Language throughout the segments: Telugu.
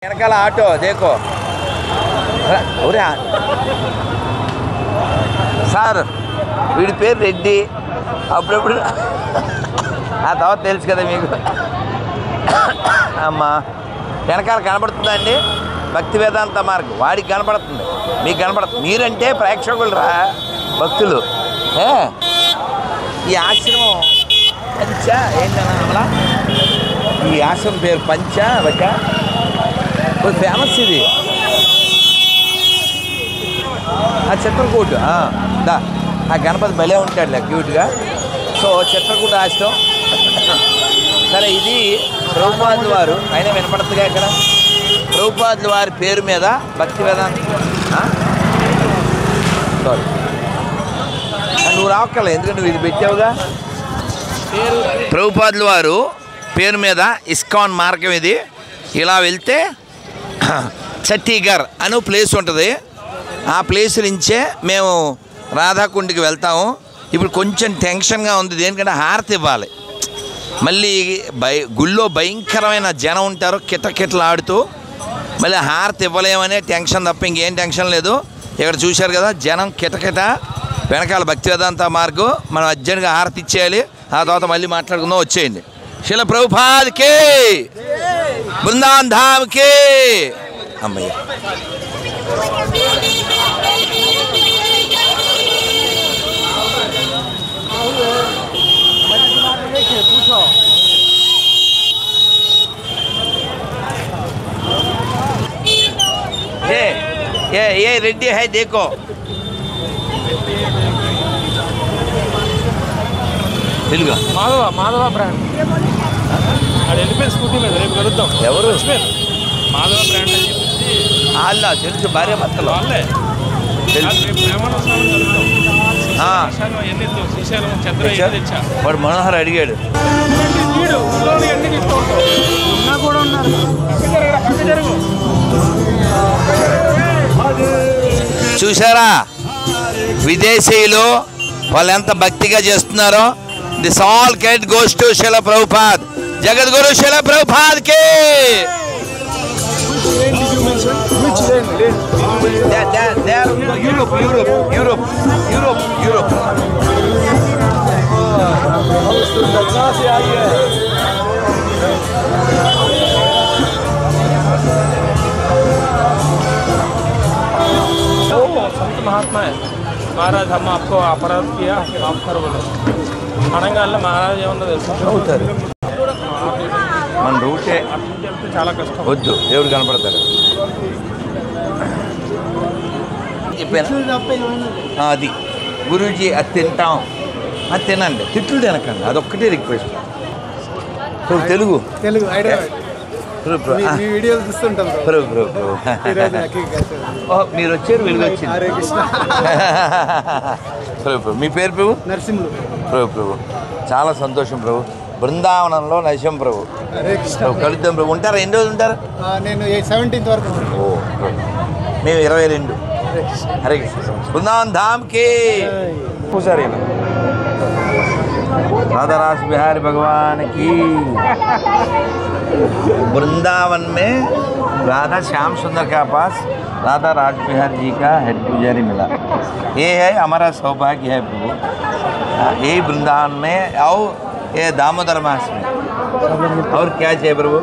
వెనకాల ఆటో దేకో సార్ వీడి పేరు రెడ్డి అప్పుడప్పుడు ఆ తర్వాత తెలుసు కదా మీకు అమ్మా వెనకాల కనపడుతుందా అండి భక్తి వేదాంత మార్గం వాడికి కనపడుతుంది మీకు కనపడుతుంది మీరంటే ప్రేక్షకులు రా భక్తులు ఈ ఆశ్రమం పంచ ఏంటన్నా ఈ ఆశ్రమం పేరు పంచ బట్ట ఫేమస్ ఇది చిత్రకూట్ దా ఆ గణపతి భలే ఉంటాడులే క్యూట్గా సో చిత్రకూట ఆశ్రమం సరే ఇది ప్రభుపాదుల వారు అయినా వినపడుతుందిగా ఇక్కడ ప్రభుపాదుల వారి పేరు మీద భక్తి వేదాంత సారీ నువ్వు రావక్కర్లే ఎందుకంటే నువ్వు ఇది పెట్టావుగా ప్రభుపాదుల వారు పేరు మీద ఇస్కాన్ మార్గం ఇది ఇలా వెళ్తే చట్టీగర్ అనే ప్లేస్ ఉంటుంది ఆ ప్లేస్ నుంచే మేము రాధాకుండికి వెళ్తాము ఇప్పుడు కొంచెం టెన్షన్గా ఉంది దేనికంటే హారతి ఇవ్వాలి మళ్ళీ గుళ్ళో భయంకరమైన జనం ఉంటారు కిటకిటలాడుతూ మళ్ళీ హారతి ఇవ్వలేమనే టెన్షన్ తప్ప ఇంకేం టెన్షన్ లేదు ఇక్కడ చూశారు కదా జనం కిటకిట వెనకాల భక్తి వేదాంత మార్గం మనం అర్జెంట్గా హారతి ఇచ్చేయాలి ఆ తర్వాత మళ్ళీ మాట్లాడుకుందాం వచ్చేయండి శిల ప్రభుపాద్కి బృందావన్ ధామ్కి అమ్మయ్య ये रेड्डी है देखो మాధవ మాధవ బ్రాండ్ అది వెళ్ళిపోయి స్కూటీ మీద రేపు కలుద్దాం ఎవరు మాధవ బ్రాండ్ అని చెప్పేసి వాళ్ళ తెలుసు భార్య భర్తలు వాళ్ళే వాడు మనోహర్ అడిగాడు చూసారా విదేశీయులు వాళ్ళు ఎంత భక్తిగా చేస్తున్నారో this all credit goes to శిల ప్రభుపాద్ జగద్గురు శిల ప్రభుపాద్ కి యూరోప్ संत महात्मा है महाराज हम आपको अपराध किया माफ करो बोलो అనగానే महाराज ఏమన్నా తెలుసుకుంటారు మన రూటే చాలా కష్టం వద్దు దేవుడు కనపడతాడు అది గురూజీ అది తింటాం అది తినండి తిట్లు తినకండి అదొక్కటే రిక్వెస్ట్ తెలుగు వీడియోలు చూస్తుంటాం మీరు వచ్చారు వెలుగు వచ్చింది మీ పేరు ప్రభు నరసింహులు ప్రభు చాలా సంతోషం ప్రభు బృందావనంలో నరసింహ ప్రభు కలుద్దాం ప్రభు ఉంటారా ఎన్ని రోజులు ఉంటారు నేను 17th వరకు మేము 22 హరే కృష్ణ బృందావన్ ధామ్కి పూజారి राधा रास बिहारी भगवान की वृंदावन में राधा श्याम सुंदर के पास राधा राज बिहारी जी का हेड पुजारी मिला ये है हमारा सौभाग्य है प्रभु यही वृंदावन में और ये दामोदर मास में और क्या चाहिए प्रभु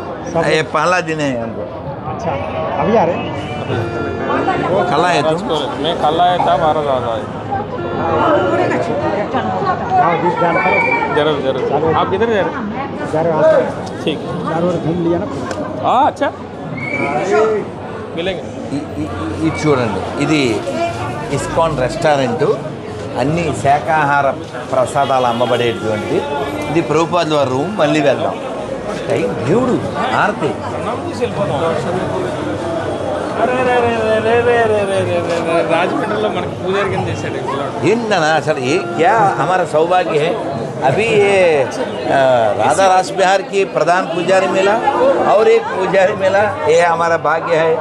ये पहला दिन है हमको अच्छा अभी आ रहे कल आए तुम मैं कल आया था महाराज आया जरूर जरूर आप किधर जा रहे हो ठीक घूम लिया ना हाँ अच्छा मिलेंगे ఇది చూడండి ఇది ఇస్కాన్ రెస్టారెంటు అన్ని శాకాహార ప్రసాదాలు అమ్మబడేటువంటిది ఇది ప్రభుపాదుల వారి రూమ్ మళ్ళీ వెళ్దాం దేవుడు ఆరతి రాజమండ్రిలో మనకి పూజారి కింద చేశాడు ఏంటన్నా అసలు क्या हमारा सौभाग्य है अभी ये राधा रास बिहार की प्रधान पुजारी मिला और एक पुजारी मिला ये हमारा भाग्य है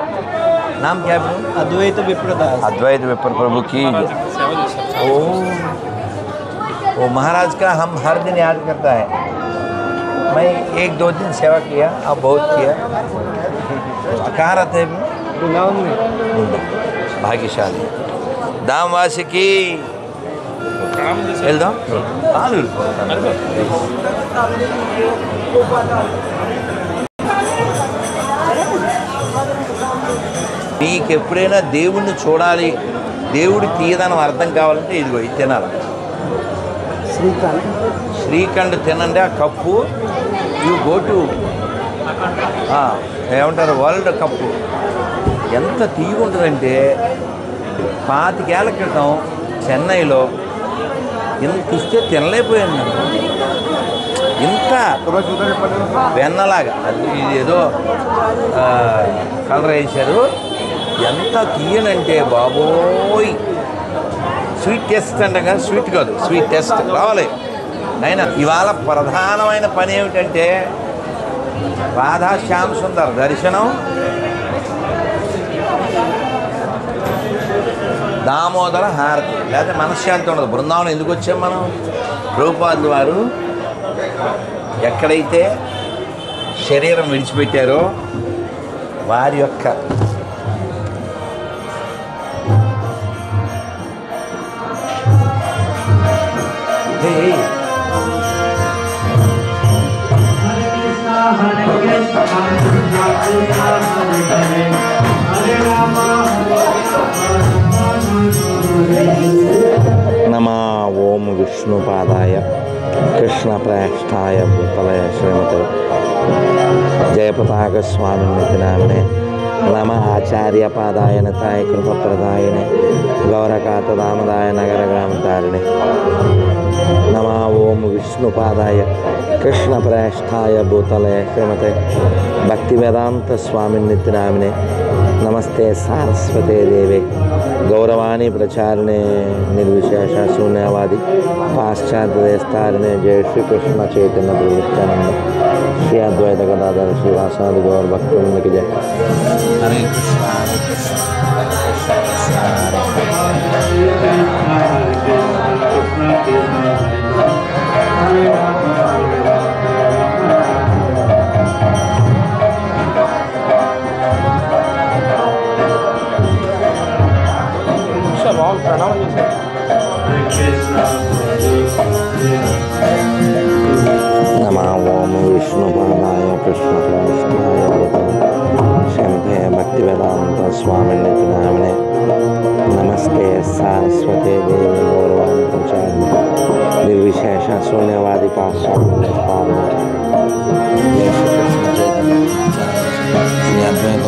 नाम क्या है अद्वैत विप्रदास अद्वैत विप्र प्रभु की ओ महाराज का हम हर दिन याद करता है मैं 1-2 दिन सेवा किया अब बहुत किया అకారత భాగ్యశాలి దామవాసికి వెళ్దాం. మీకు ఎప్పుడైనా దేవుణ్ణి చూడాలి, దేవుడి తీయదనం అర్థం కావాలంటే ఇదిగో ఇది తినాలి. శ్రీఖండ్ తినండి. ఆ కప్పు యూ గో టు ఏమంటారు వరల్డ్ కప్పు ఎంత తీయగుంటుందంటే 25 ఏళ్ల క్రితం చెన్నైలో ఇంత ఇస్తే తినలేకపోయాను నేను. ఇంత వెన్నలాగా అది ఏదో కలర్ వేశారు. ఎంత తీయనంటే బాబోయ్. స్వీట్ టెస్ట్ అంటాం కదా, స్వీట్ కాదు, స్వీట్ టెస్ట్ రావాలి. అయినా ఇవాళ ప్రధానమైన పని ఏమిటంటే రాధా శ్యామ్ సుందర్ దర్శనం, దామోదర హారతి, లేకపోతే మనశ్శాంతి ఉండదు. బృందావనం ఎందుకు వచ్చాం మనం? ప్రభుపాదుల వారు ఎక్కడైతే శరీరం విడిచిపెట్టారో వారి యొక్క నమా ఓం విష్ణుపాదాయ కృష్ణప్రేష్టాయ భూతలయ శ్రీమతే జయపతాక స్వామినితి నామినే నమ ఆచార్యపాదాయ నతాయ కృపప్రదాయనే గౌరకాతదామదాయ నగరగ్రామతారిణే నమా ఓం విష్ణుపాదాయ కృష్ణప్రేష్టాయ భూతలయ శ్రీమతే భక్తివేదాంత స్వామినితి నామినే నమస్తే సారస్వతే దేవే గౌరవాణి ప్రచారణే నిర్విశేష శూన్యవాది పాశ్చాత్యదేస్తారిణే జయ శ్రీకృష్ణ చైతన్య ప్రవృత్తానంద శ్రీ అద్వైత గదాధర శ్రీవాసాది గౌర భక్తులకి జయ. హరే కృష్ణ హరే కృష్ణ ప్రణామం చేశారు. నమా ఓం విష్ణుపాదాయ కృష్ణప్రేష్టాయ శ్రీమతే భక్తివేదాంత స్వామినితి నామినే నమస్తే సారస్వతే దేవి గౌరవాన్ని ప్రచారణి నిర్విశేష శూన్యవాది పాశ్చాత్య శ్రీ అద్వైత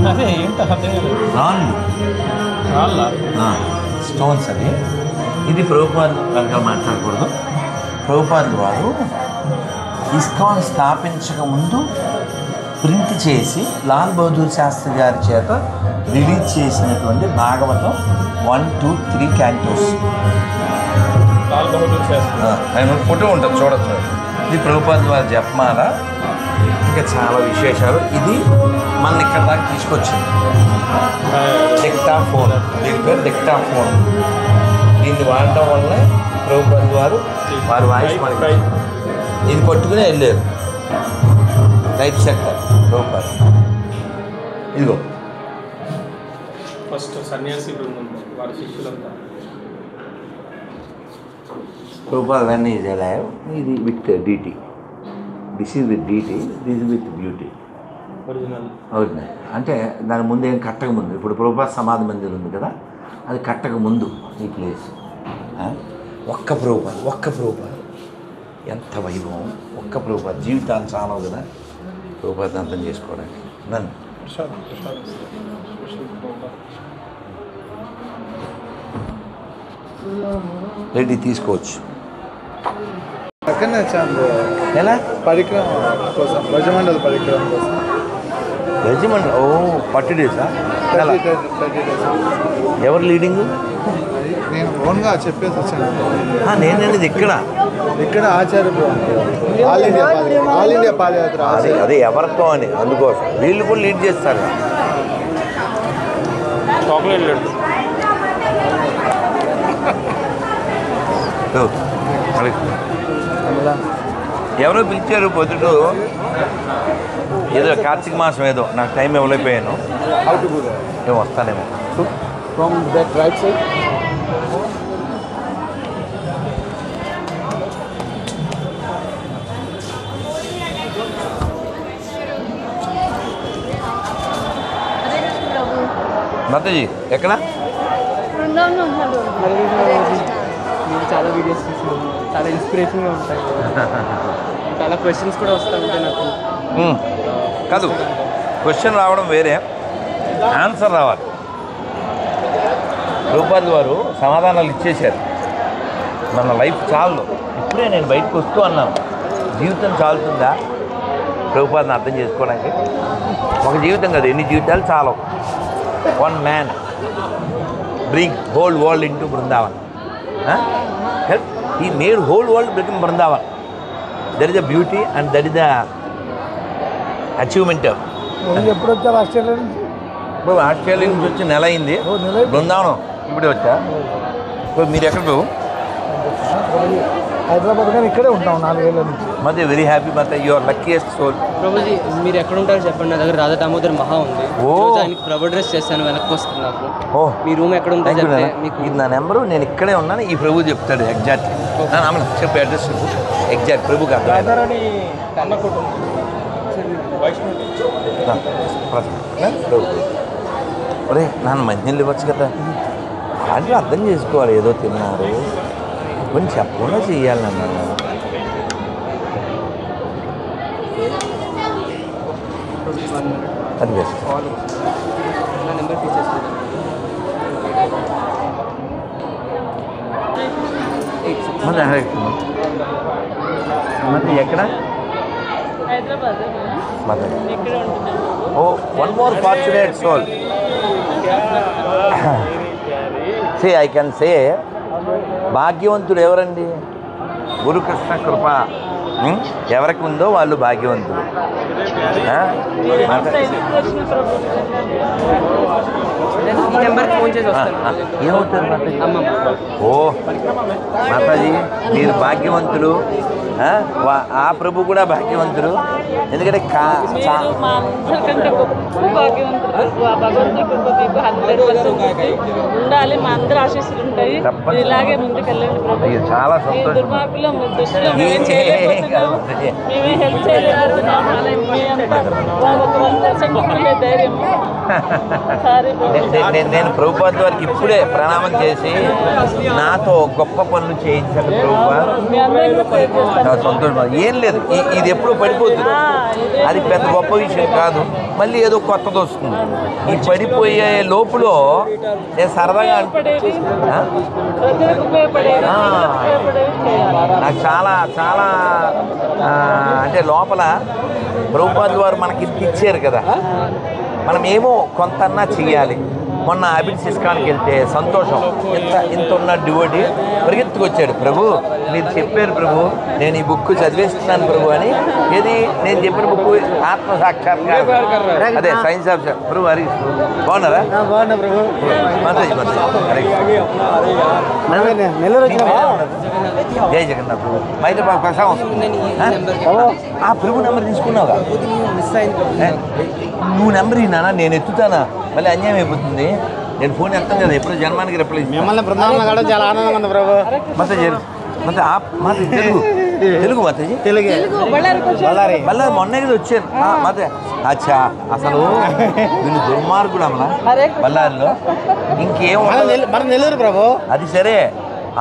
అదే ఏంటి అర్థం కాలేదు. రాళ్ళ స్టోన్స్ అని. ఇది ప్రభుపాద కనుక మాట్లాడకూడదు. ప్రభుపాదుల వారు ఇస్కాన్ స్థాపించక ముందు ప్రింట్ చేసి లాల్ బహదూర్ శాస్త్రి గారి చేత రిలీజ్ చేసినటువంటి భాగవతం 1, 2, 3 క్యాంటోస్. లాల్ బహదూర్ శాస్త్రి ఆయన ఫోటో ఉంటుంది, చూడొచ్చు. ఇది ప్రభుపాదుల వారి జపమాల. ఇంకా చాలా విశేషాలు. ఇది మన ఇక్కడ దాకా తీసుకొచ్చింది డిక్టాఫోన్. దీని పేరు డిక్టాఫోన్. దీన్ని వాడటం వల్ల ప్రభుపాదుల వారు వారి వాయిస్ మనకి ఇది పట్టుకుని వెళ్ళారు. టైప్ సెక్టర్ ప్రభుపాదు. ఇదిగో ఫస్ట్ సన్యాసి బృందం వారి శిష్యులంతా. ప్రభుపాదు అన్నీ ఇది విత్ డిటి. దిస్ ఈజ్ విత్ డిటి, this with beauty. Original original అంటే దాని ముందు ఏం కట్టక ముందు. ఇప్పుడు ప్రభుపాద సమాధి మందిరం ఉంది కదా, అది కట్టక ముందు ఈ ప్లేస్. ఒక్క ప్రభుపాద ఎంత వైభవం. ఒక్క ప్రభుపాద జీవితాలు చాలవు కదా ప్రభుపాద అర్థం చేసుకోవడానికి. నన్ను రెడీ తీసుకోవచ్చు. పక్కనే వచ్చాను ఎలా పరిక్రమ కోసం భజమండల పరిక్రమ కోసం రెజిమెంట్ పట్టు డేసా? 30 days. ఎవరు లీడింగ్? నేను ఓన్గా చెప్పేసి వచ్చాను. నేననేది ఇక్కడ ఆచార్య ఆల్ ఇండియా పాదయాత్ర అదే ఎవరితో అని, అందుకోసం వీళ్ళు కూడా లీడ్ చేస్తారు. చాక్లెట్ లడ్డు ఎవరో పిలిచారు పొద్దుటూ, ఏదో కార్తీక మాసం ఏదో, నాకు టైం ఇవ్వలేకపోయాను. ఏమో వస్తానేమో. From that right side. Mataji ఎక్కడ? నేను చాలా వీడియోస్ చూసాను, చాలా ఇన్స్పిరేషన్గా ఉంటాయి, చాలా క్వశ్చన్స్ కూడా వస్తూ ఉంటాయి నాకు. కాదు, క్వశ్చన్ రావడం వేరే, ఆన్సర్ రావాలి. రూపాయలు వారు సమాధానాలు ఇచ్చేశారు. మన లైఫ్ చాలు. ఇప్పుడే నేను బయటకు వస్తూ అన్నాను, జీవితం చాలుతుందా ప్రభుపాదను అర్థం చేసుకోవడానికి? ఒక జీవితం కదా, ఎన్ని జీవితాలు చాలవు. One man bring whole world into Vrindavan. ఈ made whole world become Vrindavan. That is the beauty and that is the achievement. ఎప్పుడు వచ్చావు ఆస్ట్రేలియా నుంచి? ఇప్పుడు ఆస్ట్రేలియా నుంచి వచ్చి నెల అయింది. బృందావనం ఇప్పుడే వచ్చా. ఇప్పుడు మీరు ఎక్కడ బాబు? హైదరాబాద్ కానీ ఇక్కడే ఉంటాం 4 ఏళ్ళ నుంచి. మధ్య వెరీ హ్యాపీ మధ్య యువర్ లక్కీయెస్ట్ సోల్. ప్రభుజీ మీరు ఎక్కడ ఉంటారో చెప్పండి, నా దగ్గర రాధా దామోదర్ మహా ఉంది. ఆయనకి ప్రభు డ్రెస్ చేస్తాను, వెనక్కి వస్తుంది నాకు. మీ రూమ్ ఎక్కడ ఉందో చెప్తే మీకు. ఇది నా నెంబరు, నేను ఇక్కడే ఉన్నాను. ఈ ప్రభు చెప్తాడు ఎగ్జాక్ట్లీ. చెప్పు అడ్రస్ చెప్పు ఎగ్జాక్ట్. ప్రభుకి అర్థం ఒరే నన్ను మంచినీళ్ళు ఇవ్వచ్చు కదా. వాళ్ళు అర్థం చేసుకోవాలి, ఏదో తిన్నారు కొంచెం చెప్పకుండా చెయ్యాలి నన్ను. అది బెస్ట్. నా నెంబర్ తీసేసుకుంటాను. మరి ఎక్కడ? Hyderabad. Oh one more fortunate soul. Say I can say భాగ్యవంతుడు ఎవరండి? గురుకృష్ణ కృప ఎవరికి ఉందో వాళ్ళు భాగ్యవంతులు. ఏమవుతుంది మాతాజీ? ఓ మాతాజీ మీరు భాగ్యవంతులు. ఆ ప్రభు కూడా భాగ్యవంతుడు. ఎందుకంటే ఉండాలి, మా అందరూ ఆశీస్సులు ఉంటాయి. ఇలాగే ముందుకెళ్ళండి ప్రభు. చాలా సంతోషం. మేమే హెల్ప్ చేయలేకపోతున్నాం. నేను ప్రభుపాద వారికి ఇప్పుడే ప్రణామం చేసి నాతో గొప్ప పనులు చేయించాను ప్రభుపాద. సంతోషం. ఏం లేదు, ఇది ఎప్పుడూ పడిపోతుంది. అది పెద్ద గొప్ప విషయం కాదు. మళ్ళీ ఏదో కొత్తది వస్తుంది. ఈ పడిపోయే లోపులో నేను సరదాగా నాకు చాలా చాలా అంటే లోపల ప్రభుపాద వారు మనకి ఇచ్చారు కదా, మనం ఏమో కొంతన్నా చెయ్యాలి. మొన్న అబిడ్స్ ఇస్కాన్కి వెళ్తే సంతోషం, ఇంత ఉన్న డివోటీ పరిగెత్తుకొచ్చాడు. ప్రభు మీరు చెప్పారు ప్రభు, నేను ఈ బుక్ చదివేస్తున్నాను ప్రభు అని. ఏది నేను చెప్పిన బుక్ ఆత్మ సాక్షాత్కారం, అదే సైన్స్ ఆఫ్ ప్రభు. హరి బాగున్నారా? బాగున్నా ప్రభు. మాతాజీ జై జగన్నాథ్ ప్రభు. బయట ప్రసాదం ఆ ప్రభు నెంబర్ తీసుకున్నావుగా? నువ్వు నెంబర్ ఇన్నానా? నేను ఎత్తుతానా? మళ్ళీ అన్యాయం అయిపోతుంది. నేను ఫోన్ ఎత్తాను కదా, ఎప్పుడు జన్మానికి రిప్లై. మిమ్మల్ని బృందావనం కావడం చాలా ఆనందంగా ఉంది ప్రభు. మాతాజీ తెలుగు తెలుగు మాతాజీ తెలుగే మళ్ళీ మొన్నే కదా వచ్చాను మాతే. అచ్చా అసలు వీళ్ళు దుర్మార్గుడు అమ్మలా బళ్ళారిలో. ఇంకేం మన నెల్లూరు ప్రభు. అది సరే,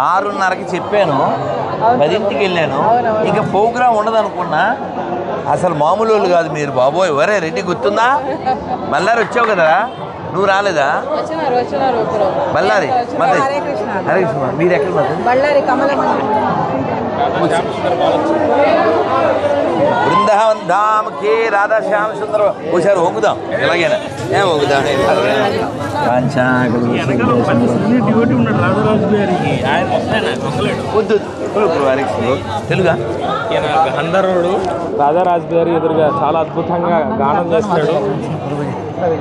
6:30కి చెప్పాను, 10ంటికి వెళ్ళాను. ఇంకా ప్రోగ్రాం ఉండదు అనుకున్నా. అసలు మామూలు వాళ్ళు కాదు మీరు బాబోయ్. ఎవరే రెడ్డి గుర్తుందా? మళ్ళీ వచ్చావు కదా, నువ్వు రాలేదా? వచ్చినారు బళ్ళారి మధ్య హరే కృష్ణ. మీరు ఎక్కడ మధ్య? బళ్ళారి కమలం బృందావన్ ధామ్ కే రాధా శ్యామ సుందర ఒకసారి వంగుదాం ఎలాగైనా ఏం వంగుదాం తెలుగా గంధర్వుడు రాజారాజు గారి ఎదురుగా చాలా అద్భుతంగా గానం చేస్తాడు.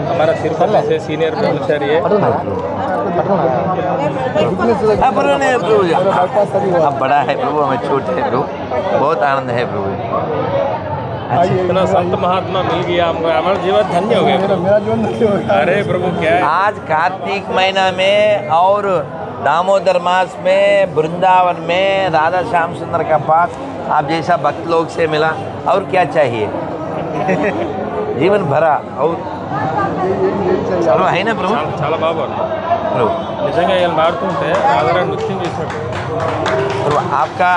हमारा तिरुपति से सीनियर ब्रह्मचारी है। अब बड़ा है प्रभु, हमें छोटे है प्रभु, बहुत आनंद है प्रभु। इतना संत महात्मा मिल गया हमको, हमारा जीवन धन्य हो गया। अरे प्रभु क्या है? आज कार्तिक महीना में और दामोदर मास में वृंदावन में राधा श्याम सुंदर का पास आप जैसा भक्त लोग से मिला, और क्या चाहिए? जीवन भरा और చలో అయినా ప్రభు చాలా బాగా ప్రభు నిజంగా వీళ్ళు మాడుతుంటే ఆదరణ నృత్యం చేశాడు. प्रभु आपका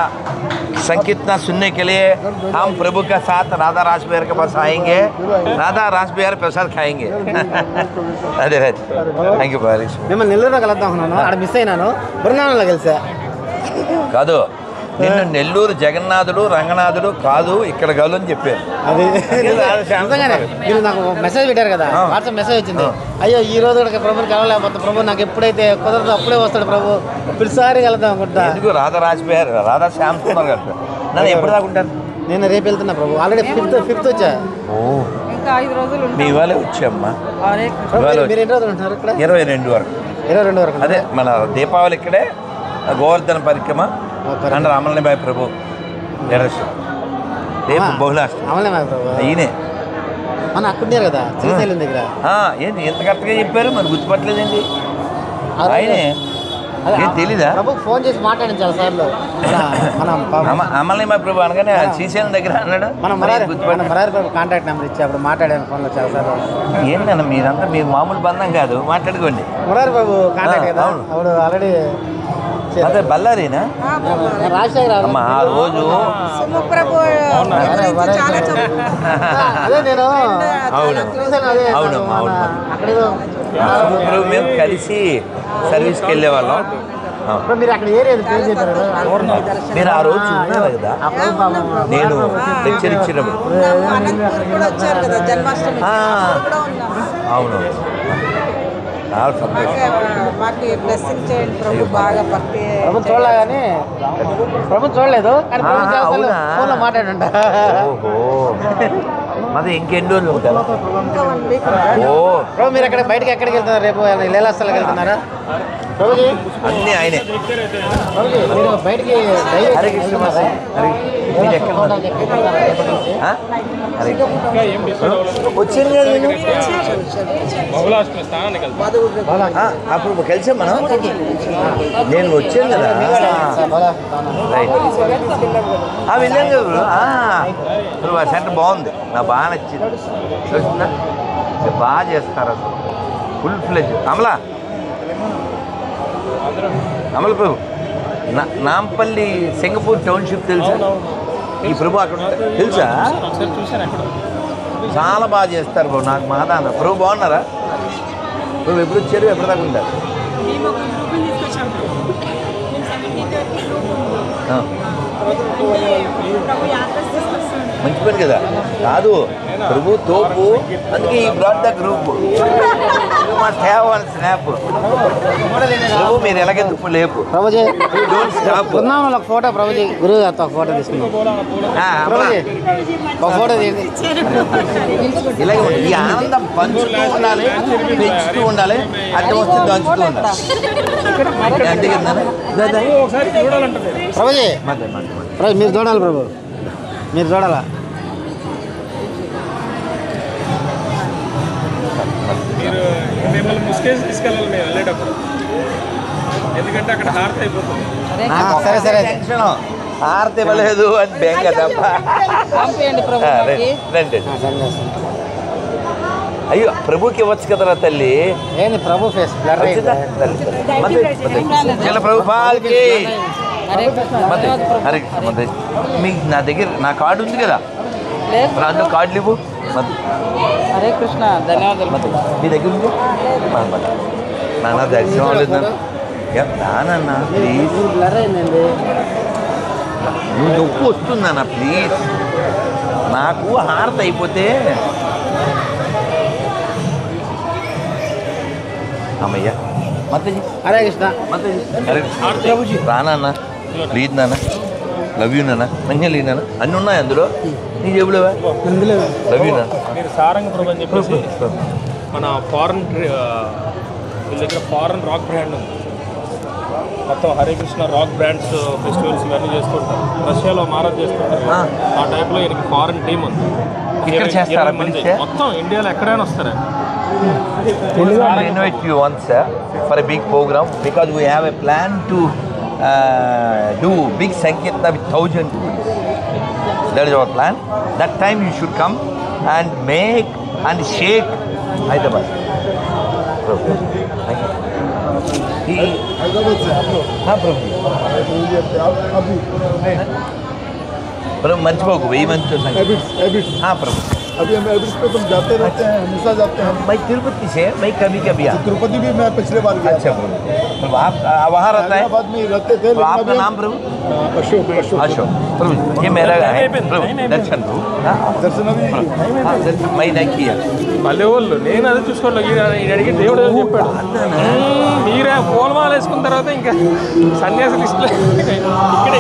संकीर्तन सुनने के लिए हम प्रभु के साथ राधा रास बिहार के पास आएंगे, राधा रास बिहार प्रसाद खाएंगे। అదే రైట్ థ్యాంక్ యూ బాగా. మిమ్మల్ని నెల్లూరులో కలుద్దాం అనుకున్నాను, అక్కడ మిస్ అయినాను, బృందావనంలో కలిసా. కాదు నిన్ను నెల్లూరు జగన్నాథుడు రంగనాథుడు కాదు ఇక్కడ కలు అని చెప్పారు. అది నిజంగానే మీరు నాకు మెసేజ్ పెట్టారు కదా, వాట్సాప్ మెసేజ్ వచ్చింది. అయ్యో ఈ రోజు కూడా ప్రభుని కలవలేకపోతే ప్రభు నాకు ఎప్పుడైతే కుదరదో అప్పుడే వస్తాడు ప్రభు, ప్రతిసారి కలుద్దాం అనుకుంటా. ఎందుకు రాధా రాజ్ బిహార్ రాధా శ్యామ్ సుందర్ గారు నన్ను ఎప్పుడు దాకా ఉంటారు? నేను రేపు వెళ్తున్నా ప్రభు, ఆల్రెడీ ఫిఫ్త్ వచ్చా. ఓ ఇంకా 5 రోజులు మీ ఇవాళ వచ్చామ్మా. మీరు ఎన్ని రోజులు ఉంటున్నారు ఇక్కడ? 22 వరకు. 22 వరకు. అదే మన దీపావళి ఇక్కడే, గోవర్ధన పరిక్రమ అండ్ రామలనిబాయి ప్రభు రేపు బహుళాష్టమి. అమలే ప్రభు ఈయనే మన అక్కడున్నారు కదా శ్రీశైలం దగ్గర. ఏంటి ఎంత కరెక్ట్గా చెప్పారు, మరి గుర్తుపట్టలేదండి. ఆయనే ఏం తెలీదా? ప్రభుకి ఫోన్ చేసి మాట్లాడింది చాలా సార్లు. అమలనిబాయి ప్రభు అనగానే శ్రీశైలం దగ్గర అన్నాడు. మనం మరారి ప్రభు కాంటాక్ట్ నెంబర్ ఇచ్చి అప్పుడు మాట్లాడాను ఫోన్లో చాలా సార్లు. ఏంటన్నా మీరంతా మీరు మామూలు బంధం కాదు, మాట్లాడుకోండి. మురారి బాబు కాంటాక్ట్ కదా, అప్పుడు ఆల్రెడీ అదే బళ్ళారీనా రాజశేఖర్ అమ్మ ఆ రోజు. అదే నేను అవునమ్మా అవును. ఇప్పుడు మేము కలిసి సర్వీస్కి వెళ్ళేవాళ్ళం. మీరు అక్కడ ఏరియా పేరు చెప్పారు, మీరు ఆ రోజు ఉన్నారు కదా, నేను లెక్చర్ ఇచ్చినప్పుడు. అవును ప్రభుత్వం చూడలే కానీ ప్రభుత్వం చూడలేదు కానీ ఫోన్లో మాట్లాడంట. ఓహో మరి ఇంకెన్ని రోజులు ఉంటారు? ఓ ప్రభు మీరు అక్కడ బయటకి ఎక్కడికి వెళ్తున్నారు? రేపు లీలాస్థలకి వెళ్తున్నారా ప్రభుజీ? అన్నీ ఆయనే. ప్రభుజీ మీరు బయటికి హరే కృష్ణ మీరు ఎక్కడ వచ్చింది కదా నేను బహుళాష్టమి స్థానానికి వెళ్తాం. అప్పుడు కలిసాం మనం, నేను వచ్చాను కదా. రైట్ వెళ్ళాను కదా ఇప్పుడు ఆ సెంటర్ బాగుంది, నాకు బాగా నచ్చింది. చూసిందా బాగా చేస్తారు అసలు ఫుల్ ఫ్లెజ్. అమలా అమల ప్రభు నాంపల్లి సింగపూర్ టౌన్షిప్ తెలుసా? ఈ ప్రభు అక్కడ తెలుసా? చాలా బాగా చేస్తారు బాబు, నాకు మాదాన. ప్రభు బాగున్నారా? ప్రభు ఎప్పుడు వచ్చారు, ఎప్పటిదాకా ఉంటారు? మంచి పని కదా. కాదు ప్రభు తోపు, అందుకే ఈ బ్రాడ్ the group must have one snap. Prabhu మీరు ఎలాగెందుకు లేపు ప్రభుజీ బృందావనంలో ఒక ఫోటో ప్రభుజీ గురువు గారితో ఒక ఫోటో తీసుకున్నాం. ప్రభుజీ ఒక ఫోటో తీయండి. ఇలాగే ఉంటుంది. ఈ ఆనందం పంచుతూ ఉండాలి, పెంచుతూ ఉండాలి, అడ్డం వస్తే దంచుతూ ఉండాలి. అంతే కదా ప్రభుజీ? ప్రభు మీరు చూడాలి, ప్రభు మీరు చూడాలా? మీరు మిమ్మల్ని ముసుకేసి తీసుకెళ్ళాలి మేము వెళ్ళేటప్పుడు, ఎందుకంటే అక్కడ హార్ట్ అయిపోతుంది. సరే సరే హారతి ఇవ్వలేదు అని బెంగ తప్ప. రండి. అయ్యో ప్రభుకి ఇవ్వచ్చు కదరా తల్లి. ఏంది ప్రభు ఫేస్ బ్లర్ అయింది. ప్రభు పాల్కి హరే మీకు నా దగ్గర నా కార్డు ఉంది కదా, అందులో కార్డులు ఇవ్వు హరే కృష్ణ ధన్యవాదాలు. మీ దగ్గర ఉంది నాన్న దర్శనం అవ్వలేదు నాన్న ప్లీజ్ బ్లర్ అయిందండి. నువ్వు నొప్పి వస్తుందన్న ప్లీజ్ నాకు హారత అయిపోతే అమ్మయ్యా మతజీ హరే కృష్ణ. ప్రభుజీ రానన్న ప్లీజ్ నాన్న లవ్ యూ నాన్న మంచిగా లేదు నాన్న అన్నీ ఉన్నాయి అందులో నీ చెబులేవా లవ్ యూ నాన్న. మీరు సారంగ ప్రభు అని చెప్పేసి మన ఫారెన్ వీళ్ళ దగ్గర ఫారెన్ రాక్ బ్రాండ్ ఉంది. మొత్తం Hare Krishna rock brands festivals ఇవన్నీ చేస్తుంటారు. రష్యాలో మారాజ్ చేస్తుంటారు. ఆ టైప్లో ఈయనకి ఫారెన్ టీమ్ ఉంది. ఇక్కడ చేస్తారా మొత్తం ఇండియాలో ఎక్కడైనా వస్తారా? I invite you once for a big program because we have a plan to do big Sankirtana with 1,000 people. That is our plan. That time you should come and make and shake Hyderabad. प्रभु मर्चिपोक 1000 मंदिर हाँ प्रभु अभी हम एवरेज पे तुम जाते रहते हैं, हमेशा जाते हैं। मैं तिरुपति से मैं कभी कभी आता तिरुपति भी मैं पिछले बार गया। अच्छा प्रभु आप वहाँ रहता है हैदराबाद में रहते थे। तो आपका नाम प्रभु अशोक अशोक प्रभु ये मेरा है प्रभु दर्शन प्रभु दर्शन अभी मैं नहीं किया మళ్ళీ వాళ్ళు నేను అదే చూసుకోవాలి. ఈయన అడిగి దేవుడు ఏదో చెప్పాడు. మీరే పూలమాల వేసుకున్న తర్వాత ఇంకా సన్యాసి లిస్టులో ఇక్కడ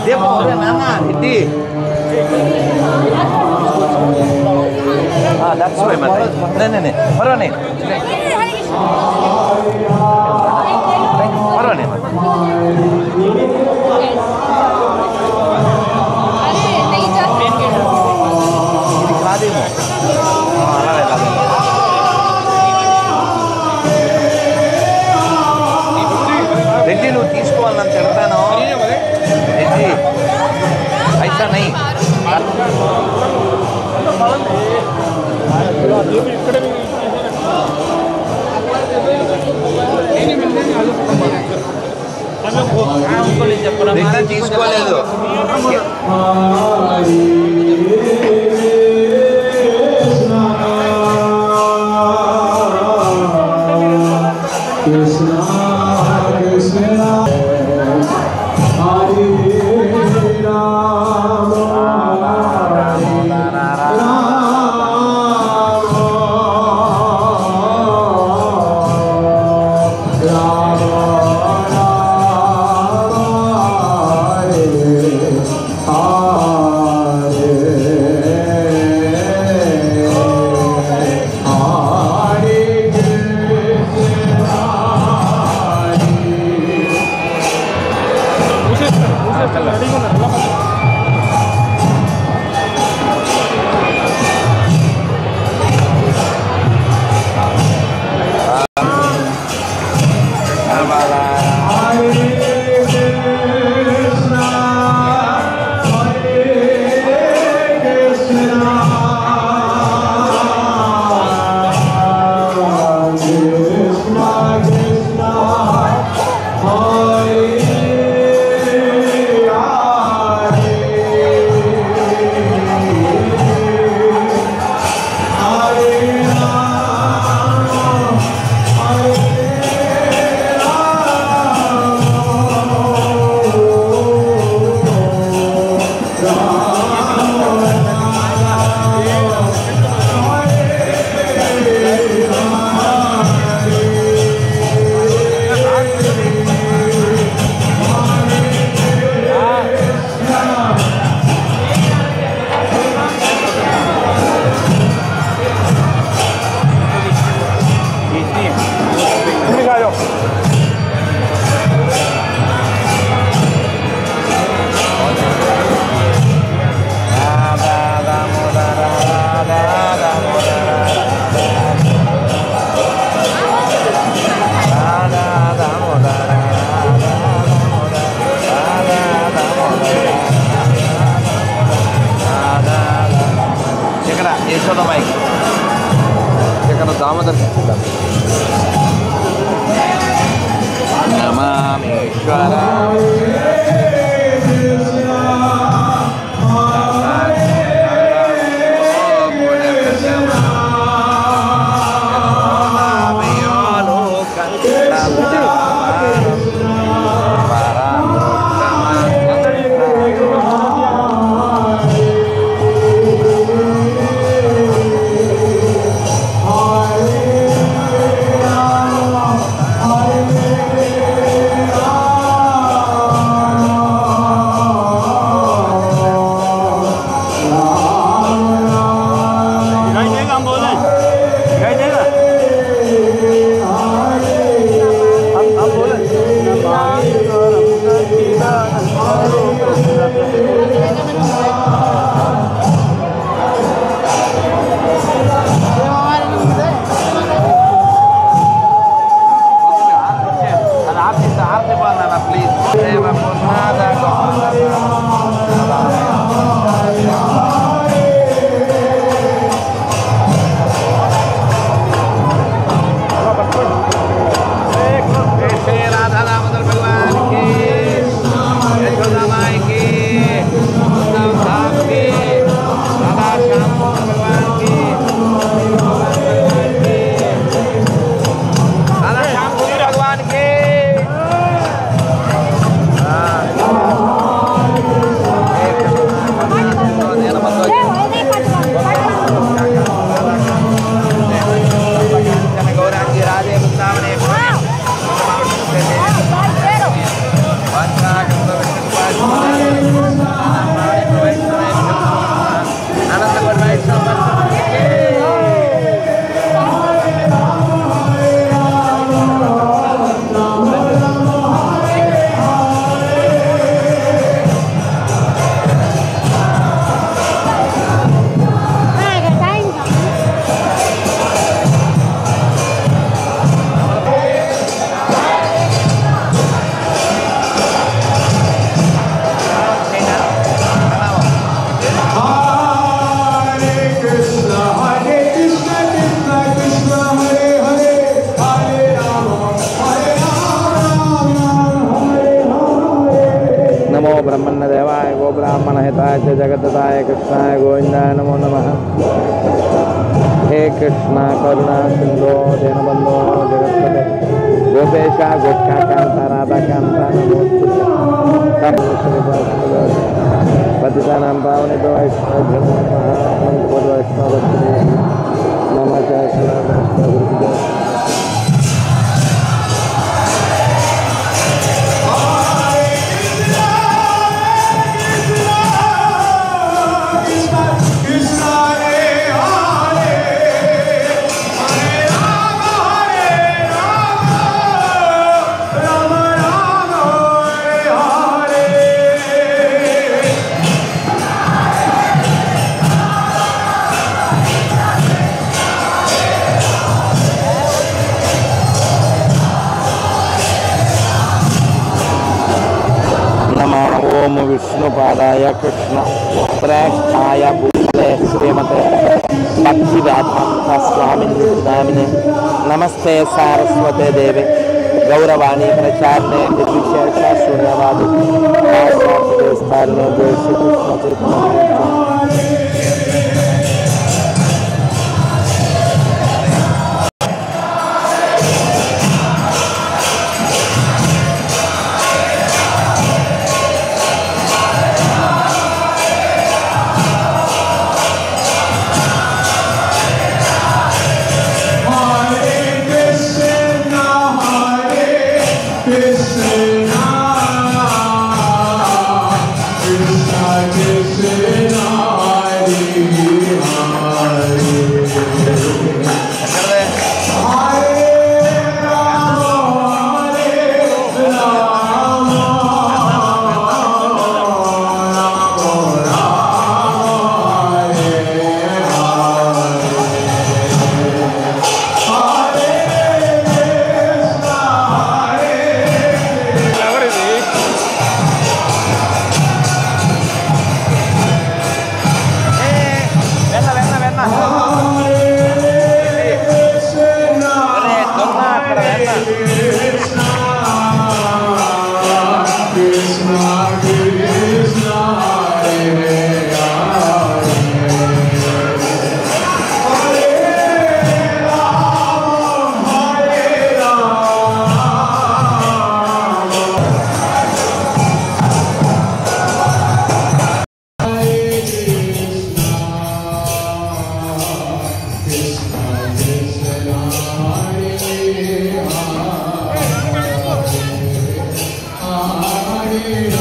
देखो नाना हिंदी हाँ that's why मैं नहीं परवा नहीं परवा नहीं दिखा दे రెడ్డి నువ్వు తీసుకోవాలని చెప్తాను రెడ్డి ఐసా నై రెడ్డి తీసుకోలేదు యశోదమాయికి ఇక్కడ దామోదర్ నమామేశ్వర नमो ब्रह्मण्यदेवाय गो ब्राह्मणहिताय च जगद्दताय कृष्णाय गोविन्दाय नमो नमः। हे कृष्ण करुणा सिंधो दीनबन्धो जगत्पते गोपेश गोप्याकान्त राधाकान्त नमोस्तुते। पतितानां पावनेभ्यो वैष्णवेभ्यो नमः च ओम विष्णुपादाय कृष्ण प्रेष्ठाय भूतले श्रीमते भक्तिवेदांत स्वामिने नामिने नमस्ते सारस्वते देवे गौरवाणी प्रचारणे निर्विशेष शून्यवादी स्थाने जय श्री कृष्ण चैतन्य। Hare